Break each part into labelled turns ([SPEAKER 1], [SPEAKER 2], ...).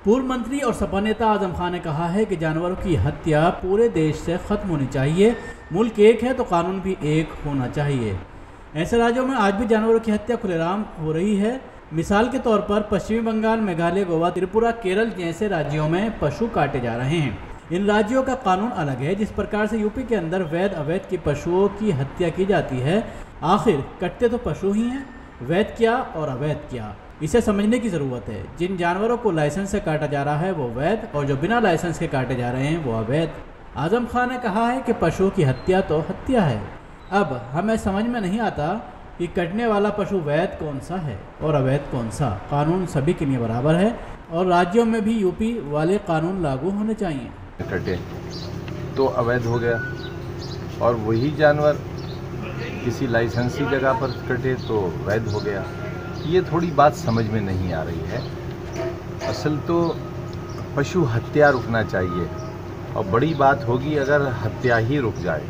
[SPEAKER 1] पूर्व मंत्री और सपा नेता आजम खान ने कहा है कि जानवरों की हत्या पूरे देश से खत्म होनी चाहिए। मुल्क एक है तो कानून भी एक होना चाहिए। ऐसे राज्यों में आज भी जानवरों की हत्या खुलेआम हो रही है। मिसाल के तौर पर पश्चिमी बंगाल, मेघालय, गोवा, त्रिपुरा, केरल जैसे राज्यों में पशु काटे जा रहे हैं। इन राज्यों का कानून अलग है। जिस प्रकार से यूपी के अंदर वैध अवैध की पशुओं की हत्या की जाती है, आखिर कटते तो पशु ही हैं, वैध क्या और अवैध क्या, इसे समझने की ज़रूरत है। जिन जानवरों को लाइसेंस से काटा जा रहा है वो वैध, और जो बिना लाइसेंस के काटे जा रहे हैं वो अवैध। आजम खान ने कहा है कि पशुओं की हत्या तो हत्या है। अब हमें समझ में नहीं आता कि कटने वाला पशु वैध कौन सा है और अवैध कौन सा। कानून सभी के लिए बराबर है और राज्यों में भी यूपी वाले कानून लागू होने चाहिए।
[SPEAKER 2] कटे तो अवैध हो गया और वही जानवर किसी लाइसेंसी जगह पर कटे तो वैध हो गया। ये थोड़ी बात समझ में नहीं आ रही है। असल तो पशु हत्या रुकना चाहिए और बड़ी बात होगी अगर हत्या ही रुक जाए,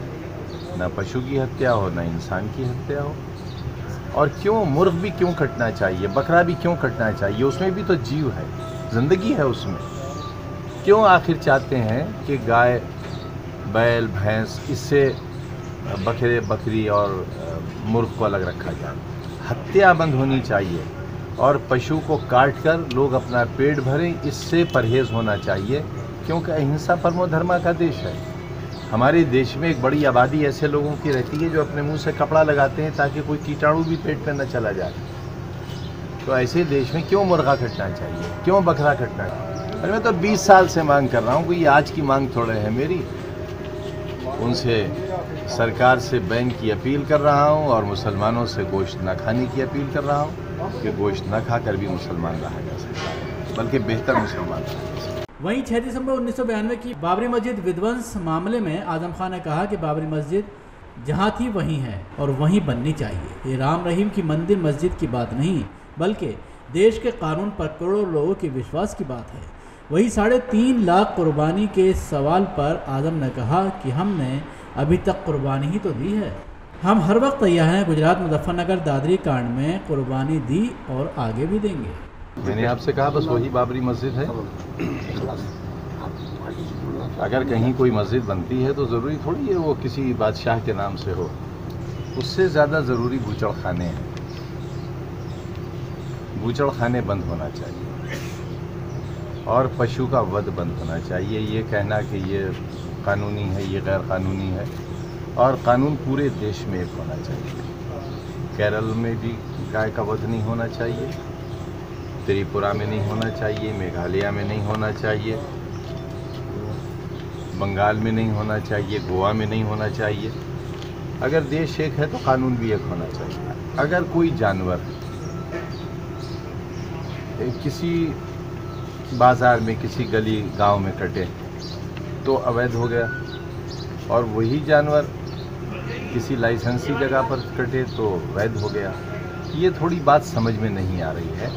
[SPEAKER 2] ना पशु की हत्या हो ना इंसान की हत्या हो। और क्यों मुर्ग भी क्यों कटना चाहिए, बकरा भी क्यों कटना चाहिए? उसमें भी तो जीव है, जिंदगी है उसमें। क्यों आखिर चाहते हैं कि गाय, बैल, भैंस, इससे बकरे, बकरी और मुर्ग को अलग रखा जाए? हत्या बंद होनी चाहिए और पशु को काट कर लोग अपना पेट भरें, इससे परहेज़ होना चाहिए, क्योंकि अहिंसा परमो धर्मा का देश है। हमारे देश में एक बड़ी आबादी ऐसे लोगों की रहती है जो अपने मुंह से कपड़ा लगाते हैं ताकि कोई कीटाणु भी पेट में न चला जाए। तो ऐसे देश में क्यों मुर्गा कटना चाहिए, क्यों बकरा कटना चाहिए? अरे मैं तो 20 साल से मांग कर रहा हूँ, कोई आज की मांग थोड़े है मेरी। उनसे सरकार से बैन की अपील कर रहा हूँ और मुसलमानों से गोश्त न खाने की अपील कर रहा हूँ कि गोश्त न खाकर भी मुसलमान रहा जा सकता है, बल्कि बेहतर मुसलमान रहा जा सकता है।
[SPEAKER 1] वहीं 6 दिसंबर 1992 की बाबरी मस्जिद विध्वंस मामले में आजम खान ने कहा कि बाबरी मस्जिद जहां थी वहीं है और वहीं बननी चाहिए। ये राम रहीम की मंदिर मस्जिद की बात नहीं, बल्कि देश के कानून पर करोड़ों लोगों के विश्वास की बात है। वही 3.5 लाख कुर्बानी के सवाल पर आजम ने कहा कि हमने अभी तक कुर्बानी ही तो दी है। हम हर वक्त तैयार हैं। गुजरात मुजफ्फरनगर दादरी कांड में कुर्बानी दी और आगे भी देंगे।
[SPEAKER 2] मैंने आपसे कहा बस वही बाबरी मस्जिद है। अगर कहीं कोई मस्जिद बनती है तो ज़रूरी थोड़ी है वो किसी बादशाह के नाम से हो। उससे ज़्यादा ज़रूरी बूचड़ खाने हैं। बूचड़ खाने बंद होना चाहिए और पशु का वध बंद होना चाहिए। ये कहना कि ये कानूनी है, ये गैर कानूनी है, और कानून पूरे देश में एक होना चाहिए। केरल में भी गाय का वध नहीं होना चाहिए, त्रिपुरा में नहीं होना चाहिए, मेघालय में नहीं होना चाहिए, बंगाल में नहीं होना चाहिए, गोवा में नहीं होना चाहिए। अगर देश एक है तो कानून भी एक होना चाहिए। अगर कोई जानवर किसी बाज़ार में, किसी गली गांव में कटे तो अवैध हो गया और वही जानवर किसी लाइसेंसी जगह पर कटे तो वैध हो गया। ये थोड़ी बात समझ में नहीं आ रही है।